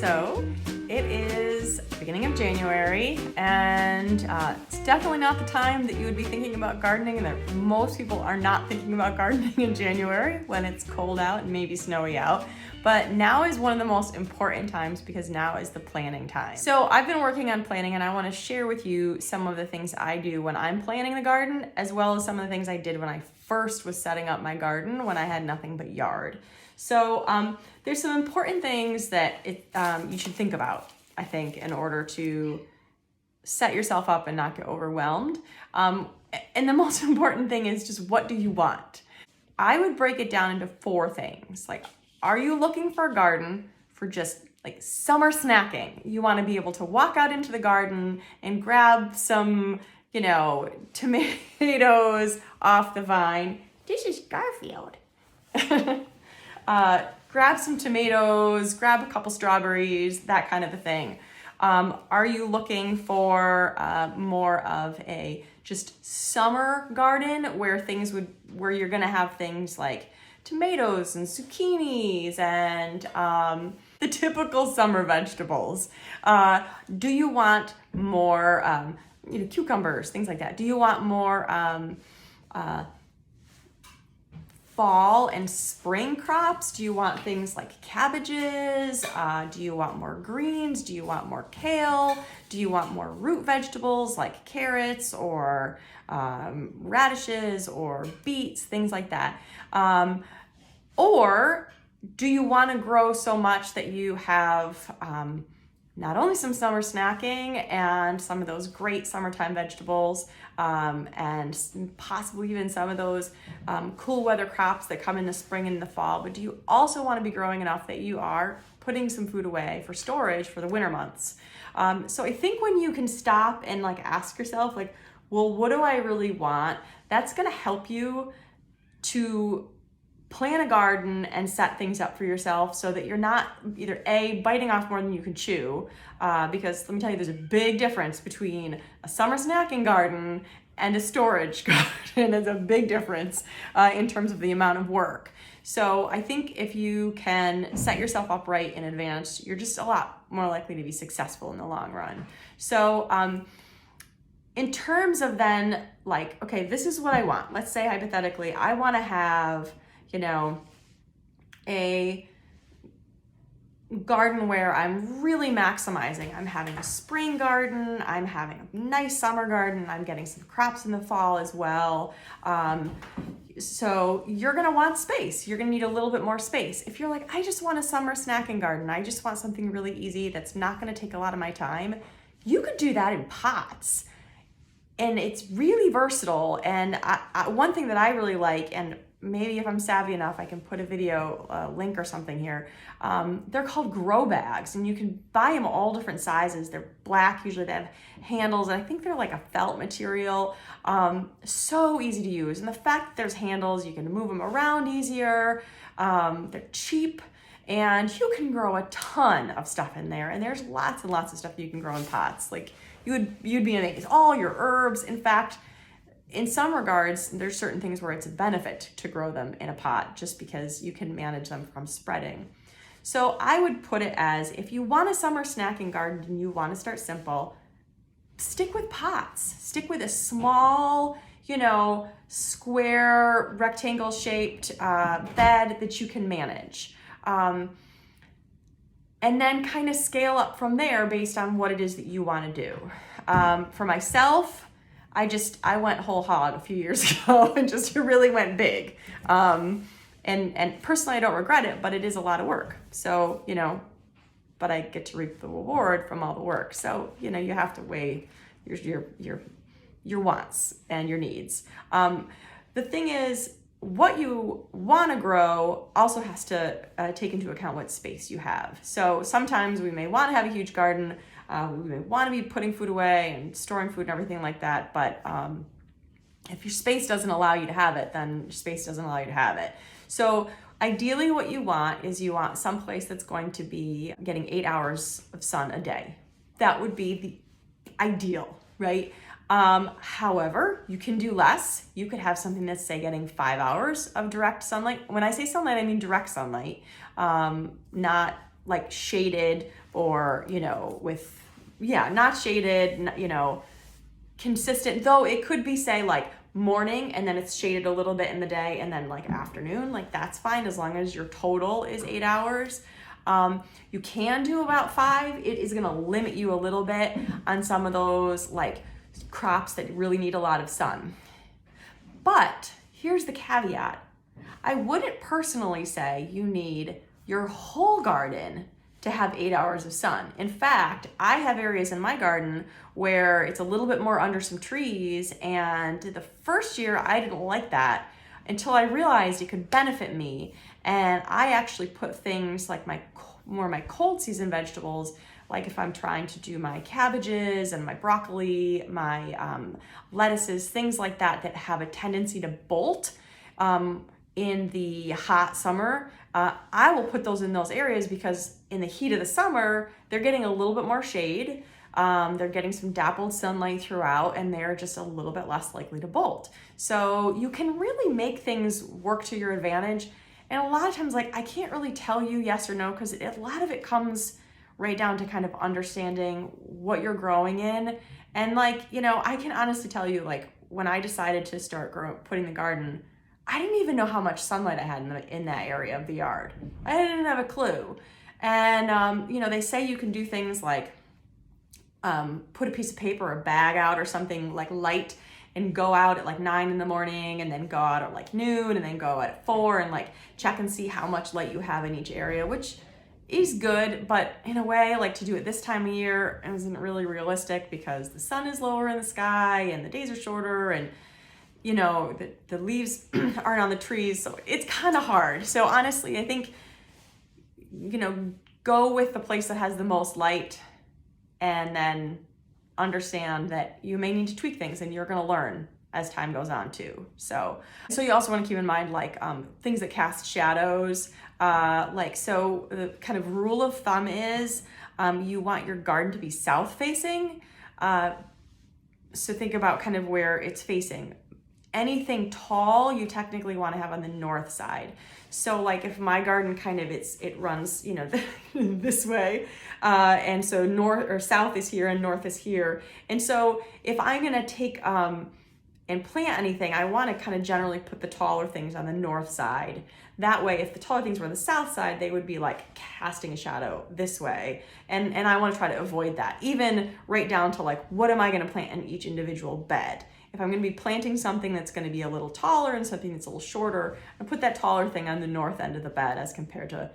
So it is beginning of January, and it's definitely not the time that you would be thinking about gardening, and that most people are not thinking about gardening in January when it's cold out and maybe snowy out. But now is one of the most important times because now is the planting time. So I've been working on planting, and I want to share with you some of the things I do when I'm planting the garden, as well as some of the things I did when I first was setting up my garden when I had nothing but yard. So there's some important things that you should think about, I think, in order to set yourself up and not get overwhelmed. And the most important thing is just, what do you want? I would break it down into 4 things. Like, are you looking for a garden for just like summer snacking? You want to be able to walk out into the garden and grab some, tomatoes off the vine. This is Garfield. Grab some tomatoes, grab a couple strawberries, that kind of a thing. Are you looking for more of a just summer garden where you're gonna have things like tomatoes and zucchinis and the typical summer vegetables? Do you want more cucumbers, things like that? Do you want more fall and spring crops? Do you want things like cabbages? Do you want more greens? Do you want more kale? Do you want more root vegetables like carrots or radishes or beets, things like that? Or do you want to grow so much that you have not only some summer snacking and some of those great summertime vegetables, and possibly even some of those cool weather crops that come in the spring and the fall, but do you also want to be growing enough that you are putting some food away for storage for the winter months? So I think when you can stop and ask yourself, well, what do I really want? That's going to help you to plan a garden and set things up for yourself so that you're not either A, biting off more than you can chew, because let me tell you, there's a big difference between a summer snacking garden and a storage garden. There's a big difference in terms of the amount of work. So I think if you can set yourself up right in advance, you're just a lot more likely to be successful in the long run. So in terms of then okay, this is what I want. Let's say hypothetically, I want to have a garden where I'm really maximizing. I'm having a spring garden, I'm having a nice summer garden, I'm getting some crops in the fall as well. So you're gonna want space. You're gonna need a little bit more space. If you're like, I just want a summer snacking garden, I just want something really easy that's not gonna take a lot of my time, you could do that in pots. And it's really versatile. And one thing that I really like, and maybe if I'm savvy enough, I can put a video link or something here. They're called grow bags, and you can buy them all different sizes. They're black, usually they have handles, and I think they're like a felt material. So easy to use. And the fact that there's handles, you can move them around easier. They're cheap, and you can grow a ton of stuff in there. And there's lots and lots of stuff that you can grow in pots. You'd be amazed. All your herbs. In fact, in some regards, there's certain things where it's a benefit to grow them in a pot just because you can manage them from spreading. So I would put it as, if you want a summer snacking garden and you want to start simple, stick with pots. Stick with a small, square, rectangle shaped bed that you can manage. And then kind of scale up from there based on what it is that you want to do. For myself, I went whole hog a few years ago and just really went big. And personally, I don't regret it, but it is a lot of work. So, but I get to reap the reward from all the work. So, you have to weigh your wants and your needs. The thing is, what you want to grow also has to take into account what space you have. So sometimes we may want to have a huge garden. We may want to be putting food away and storing food and everything like that. But if your space doesn't allow you to have it, then your space doesn't allow you to have it. So ideally what you want is you want some place that's going to be getting 8 hours of sun a day. That would be the ideal, right? However, you can do less. You could have something that's, say, getting 5 hours of direct sunlight. When I say sunlight, I mean direct sunlight, not like shaded or, with, not shaded, consistent, though it could be, say, like morning and then it's shaded a little bit in the day and then like afternoon, like that's fine as long as your total is 8 hours. You can do about 5. It is going to limit you a little bit on some of those like crops that really need a lot of sun. But here's the caveat. I wouldn't personally say you need your whole garden to have 8 hours of sun. In fact, I have areas in my garden where it's a little bit more under some trees, and the first year I didn't like that until I realized it could benefit me. And I actually put things like more my cold season vegetables, like if I'm trying to do my cabbages and my broccoli, my lettuces, things like that have a tendency to bolt in the hot summer, I will put those in those areas because in the heat of the summer, they're getting a little bit more shade. They're getting some dappled sunlight throughout, and they're just a little bit less likely to bolt. So you can really make things work to your advantage. And a lot of times, like, I can't really tell you yes or no because a lot of it comes right down to kind of understanding what you're growing in. And like, I can honestly tell you, like, when I decided to start putting the garden, I didn't even know how much sunlight I had in that area of the yard. I didn't have a clue. And, they say you can do things like put a piece of paper or a bag out or something like light and go out at like 9 in the morning and then go out at like noon and then go out at 4 and like check and see how much light you have in each area, which is good, but in a way, like to do it this time of year isn't really realistic because the sun is lower in the sky and the days are shorter and the leaves aren't on the trees, so it's kind of hard. So honestly, I think, go with the place that has the most light and then understand that you may need to tweak things and you're going to learn as time goes on too. So you also want to keep in mind like things that cast shadows. So the kind of rule of thumb is you want your garden to be south facing. So think about kind of where it's facing. Anything tall you technically want to have on the north side. So like if my garden kind of it runs this way, and so north or south is here and north is here, and so if I'm gonna take and plant anything, I want to kind of generally put the taller things on the north side. That way, if the taller things were on the south side, they would be like casting a shadow this way, and I want to try to avoid that. Even right down to like, what am I going to plant in each individual bed? If I'm going to be planting something that's going to be a little taller and something that's a little shorter, I put that taller thing on the north end of the bed as compared to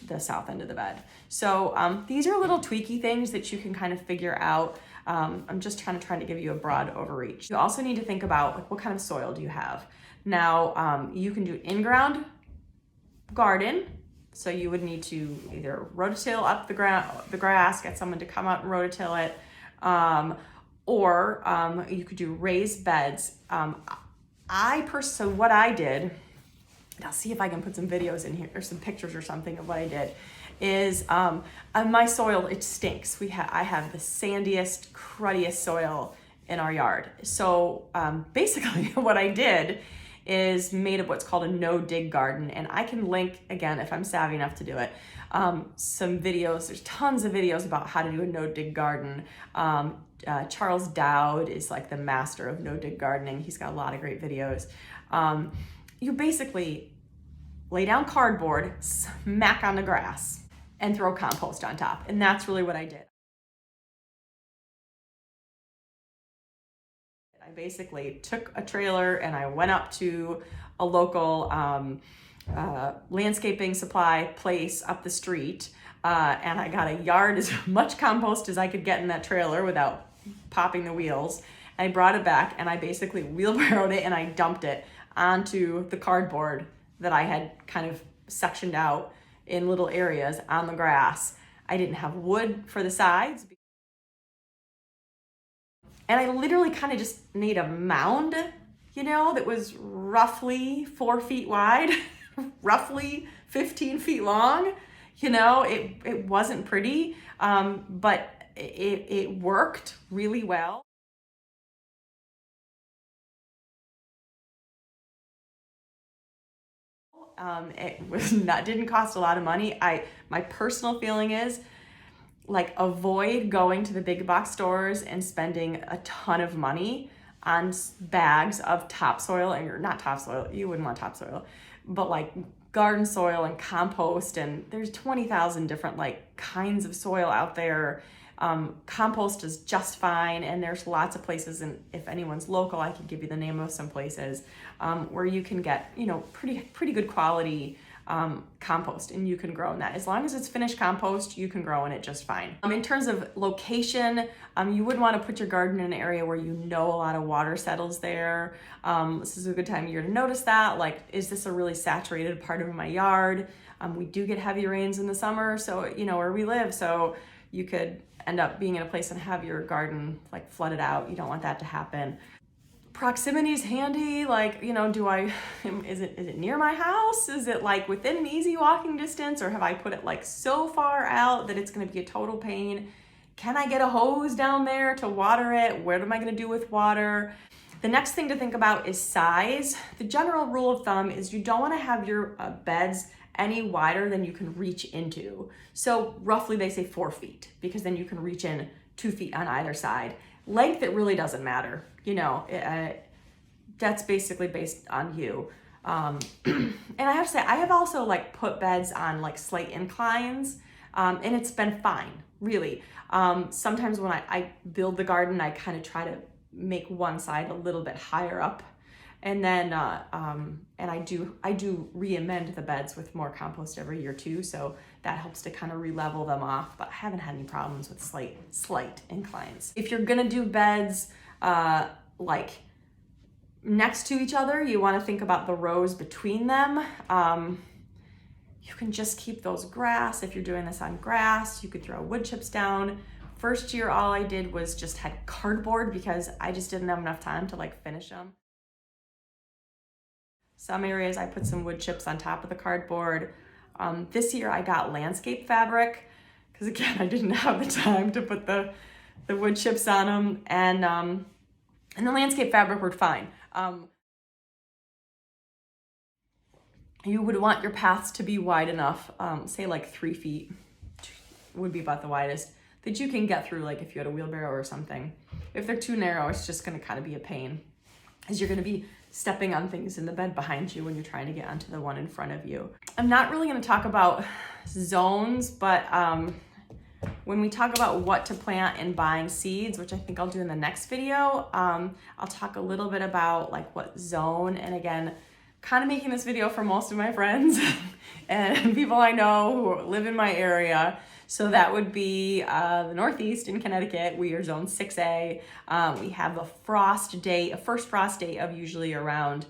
the south end of the bed. So these are little tweaky things that you can kind of figure out. I'm just trying to give you a broad overreach. You also need to think about like, what kind of soil do you have? Now, you can do in-ground garden. So you would need to either rototill up the grass, get someone to come out and rototill it, or you could do raised beds. So what I did, I'll see if I can put some videos in here or some pictures or something of what I did, is on my soil, it stinks. I have the sandiest, cruddiest soil in our yard. So basically what I did is made of what's called a no-dig garden. And I can link, again, if I'm savvy enough to do it, some videos. There's tons of videos about how to do a no-dig garden. Charles Dowd is like the master of no-dig gardening. He's got a lot of great videos. You basically lay down cardboard, smack on the grass, and throw compost on top. And that's really what I did. I basically took a trailer and I went up to a local landscaping supply place up the street, and I got a yard as much compost as I could get in that trailer without popping the wheels. I brought it back and I basically wheelbarrowed it and I dumped it onto the cardboard that I had kind of sectioned out in little areas on the grass. I didn't have wood for the sides. And I literally kind of just made a mound, that was roughly 4 feet wide, roughly 15 feet long. It wasn't pretty, but it worked really well. It didn't cost a lot of money. My personal feeling is like avoid going to the big box stores and spending a ton of money on bags of topsoil, and you're not topsoil, you wouldn't want topsoil, but like garden soil and compost, and there's 20,000 different like kinds of soil out there. Compost is just fine, and there's lots of places, and if anyone's local, I can give you the name of some places where you can get, you know, pretty good quality compost, and you can grow in that. As long as it's finished compost, you can grow in it just fine. In terms of location, you would want to put your garden in an area where you know a lot of water settles there. This is a good time of year to notice that. Like, is this a really saturated part of my yard? We do get heavy rains in the summer, so you know where we live, so you could end up being in a place and have your garden like flooded out. You don't want that to happen. Proximity is handy. Like, you know, is it near my house? Is it like within easy walking distance, or have I put it like so far out that it's going to be a total pain? Can I get a hose down there to water it? What am I going to do with water? The next thing to think about is size. The general rule of thumb is you don't want to have your beds any wider than you can reach into. So roughly they say 4 feet, because then you can reach in 2 feet on either side. Length, it really doesn't matter. You know, that's basically based on you. And I have to say, I have also like put beds on like slight inclines, and it's been fine, really. Sometimes when I build the garden, I kind of try to make one side a little bit higher up. And then, and I do re-amend the beds with more compost every year too. So that helps to kind of re-level them off, but I haven't had any problems with slight inclines. If you're gonna do beds, like next to each other, you wanna think about the rows between them. You can just keep those grass. If you're doing this on grass, you could throw wood chips down. First year, all I did was just had cardboard because I just didn't have enough time to like finish them. Some areas I put some wood chips on top of the cardboard. This year I got landscape fabric because again, I didn't have the time to put the wood chips on them, and the landscape fabric worked fine. You would want your paths to be wide enough, say like 3 feet would be about the widest, that you can get through, like if you had a wheelbarrow or something. If they're too narrow, it's just gonna kind of be a pain, as you're gonna be stepping on things in the bed behind you when you're trying to get onto the one in front of you. I'm not really gonna talk about zones, but when we talk about what to plant and buying seeds, which I think I'll do in the next video, I'll talk a little bit about like what zone, and again, kind of making this video for most of my friends and people I know who live in my area. So that would be the Northeast in Connecticut. We are zone 6A. We have a first frost date of usually around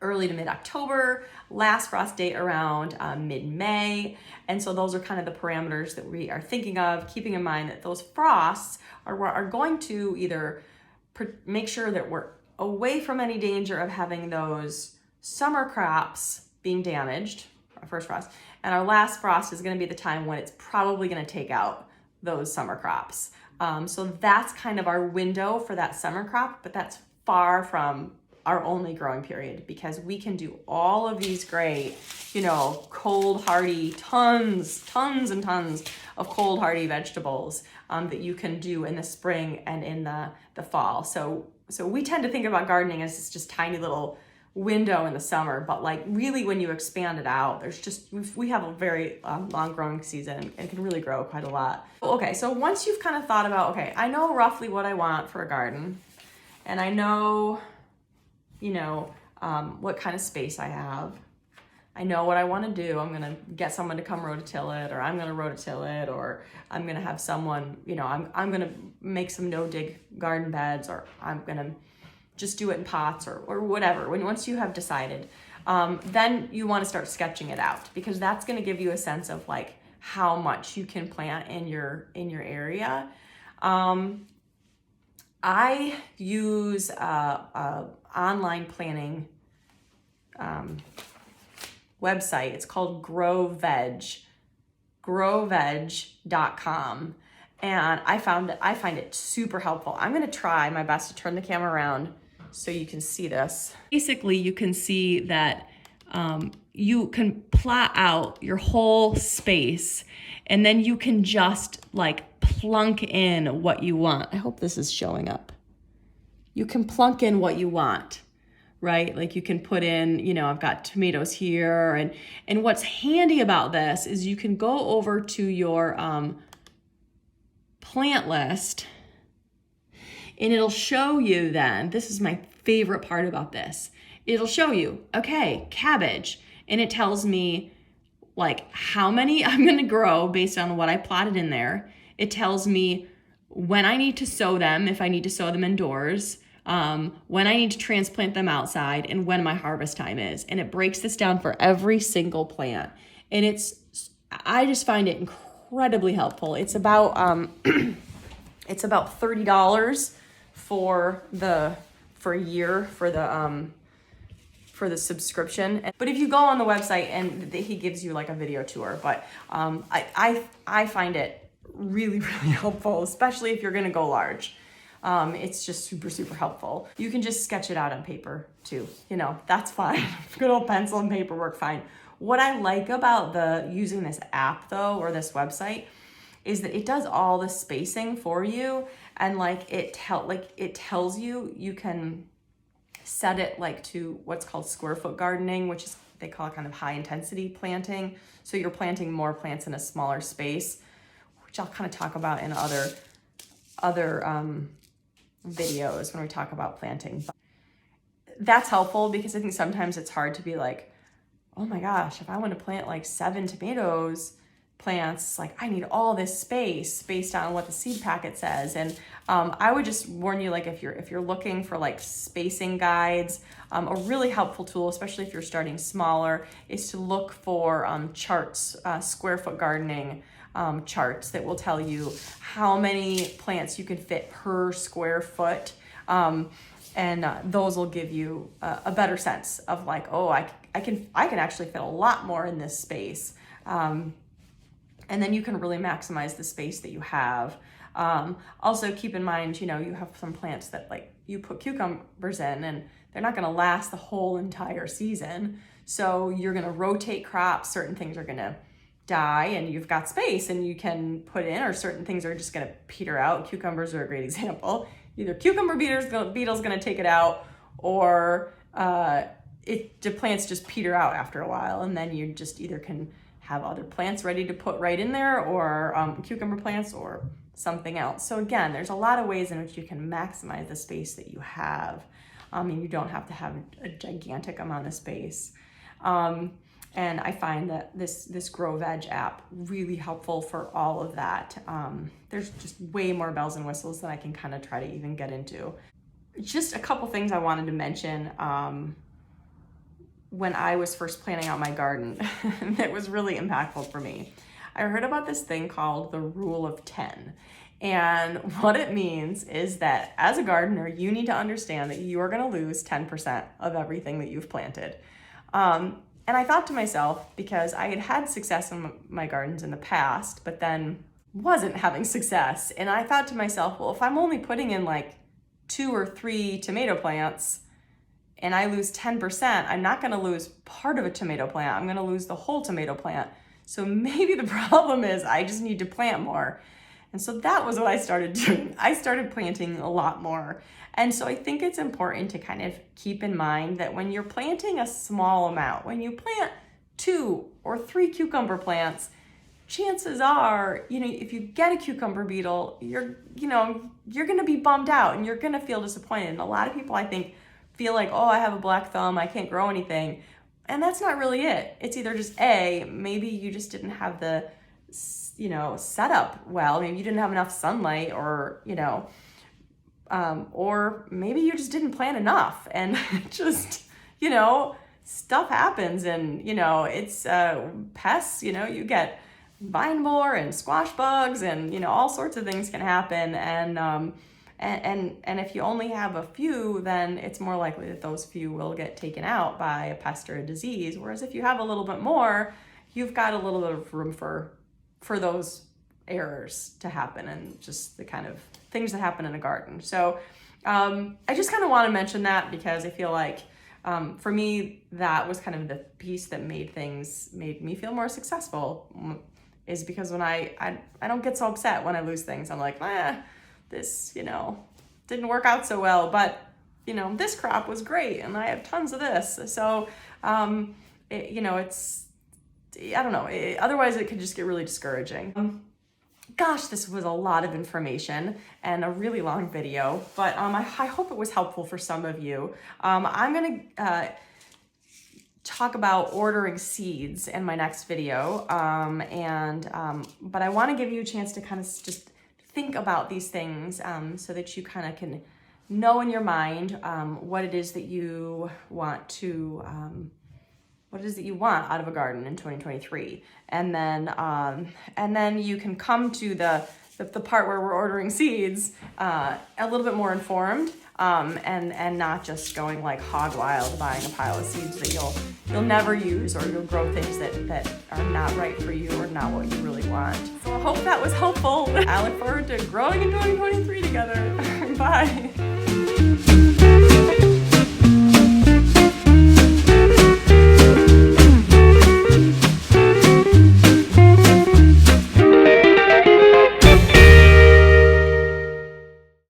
early to mid-October, last frost date around mid-May. And so those are kind of the parameters that we are thinking of, keeping in mind that those frosts are going to either make sure that we're away from any danger of having those summer crops being damaged, our first frost, and our last frost is going to be the time when it's probably going to take out those summer crops. So that's kind of our window for that summer crop, but that's far from our only growing period, because we can do all of these great, you know, cold hardy, tons and tons of cold hardy vegetables that you can do in the spring and in the fall. So we tend to think about gardening as this just tiny little window in the summer, but like really when you expand it out, we have a very long growing season and can really grow quite a lot. Okay, so once you've kind of thought about, okay, I know roughly what I want for a garden, and I know, you know, what kind of space I have. I know what I want to do. I'm going to get someone to come rototill it, or I'm going to rototill it, or I'm going to have someone, you know, I'm going to make some no-dig garden beds, or I'm going to just do it in pots or whatever. Once you have decided, then you want to start sketching it out, because that's going to give you a sense of like how much you can plant in your area. I use a online planning website. It's called GrowVeg, growveg.com. And I find it super helpful. I'm gonna try my best to turn the camera around so you can see this. Basically, you can see that, you can plot out your whole space, and then you can just like plunk in what you want. I hope this is showing up. You can plunk in what you want, right? Like you can put in, you know, I've got tomatoes here, and what's handy about this is you can go over to your plant list, and it'll show you then, this is my favorite part about this, it'll show you, okay, cabbage, and it tells me like how many I'm gonna grow based on what I plotted in there. It tells me when I need to sow them, if I need to sow them indoors, when I need to transplant them outside, and when my harvest time is. And it breaks this down for every single plant. And I just find it incredibly helpful. It's about it's about $30 for a year for the subscription. But if you go on the website, and he gives you like a video tour, but I find it really, really helpful, especially if you're gonna go large. It's just super, super helpful. You can just sketch it out on paper too. You know, that's fine. Good old pencil and paper work fine. What I like about using this app though, or this website, is that it does all the spacing for you, and like it tells you, you can set it like to what's called square foot gardening, which is, they call it kind of high intensity planting. So you're planting more plants in a smaller space, which I'll kind of talk about in other videos when we talk about planting. But that's helpful because I think sometimes it's hard to be like, oh my gosh, if I want to plant like 7 tomatoes plants, like I need all this space based on what the seed packet says. And I would just warn you, like if you're looking for like spacing guides, a really helpful tool, especially if you're starting smaller, is to look for charts, square foot gardening charts that will tell you how many plants you can fit per square foot. And those will give you a better sense of like, oh, I can actually fit a lot more in this space. And then you can really maximize the space that you have. Also keep in mind, you know, you have some plants that like you put cucumbers in and they're not gonna last the whole entire season. So you're gonna rotate crops, certain things are gonna die and you've got space and you can put in, or certain things are just gonna peter out. Cucumbers are a great example. Either cucumber beetle's gonna take it out, or the plants just peter out after a while, and then you just either can have other plants ready to put right in there, or cucumber plants or something else. So again, there's a lot of ways in which you can maximize the space that you have. And you don't have to have a gigantic amount of space. And I find that this GrowVeg app really helpful for all of that. There's just way more bells and whistles that I can kind of try to even get into. Just a couple things I wanted to mention when I was first planning out my garden that was really impactful for me. I heard about this thing called the Rule of 10. And what it means is that as a gardener, you need to understand that you are going to lose 10% of everything that you've planted. And I thought to myself, because I had had success in my gardens in the past, but then wasn't having success. And I thought to myself, well, if I'm only putting in like 2 or 3 tomato plants and I lose 10%, I'm not going to lose part of a tomato plant. I'm going to lose the whole tomato plant. So maybe the problem is I just need to plant more. And so that was what I started doing. I started planting a lot more. And so I think it's important to kind of keep in mind that when you're planting a small amount, when you plant 2 or 3 cucumber plants, chances are, you know, if you get a cucumber beetle, you're going to be bummed out and you're going to feel disappointed. And a lot of people, I think, feel like, oh, I have a black thumb, I can't grow anything. And that's not really it. It's either just maybe you just didn't have the, setup well. Maybe you didn't have enough sunlight, or, or maybe you just didn't plant enough, and just, stuff happens, and, it's pests, you get vine borer and squash bugs, and, all sorts of things can happen. And if you only have a few, then it's more likely that those few will get taken out by a pest or a disease. Whereas if you have a little bit more, you've got a little bit of room for those errors to happen, and just the kind of things that happen in a garden. So I just kind of want to mention that, because I feel like for me, that was kind of the piece that made me feel more successful, is because when I don't get so upset when I lose things. I'm like, this, didn't work out so well, but this crop was great and I have tons of this. So, it's, I don't know, otherwise it could just get really discouraging. Gosh, this was a lot of information and a really long video, but I hope it was helpful for some of you. I'm gonna talk about ordering seeds in my next video, but I wanna give you a chance to kind of just think about these things so that you kind of can know in your mind what it is that you want to, what it is that you want out of a garden in 2023. And then you can come to the part where we're ordering seeds a little bit more informed, and not just going like hog wild buying a pile of seeds that you'll never use, or you'll grow things that are not right for you or not what you really want. So I hope that was helpful. I look forward to growing in 2023 together. Bye.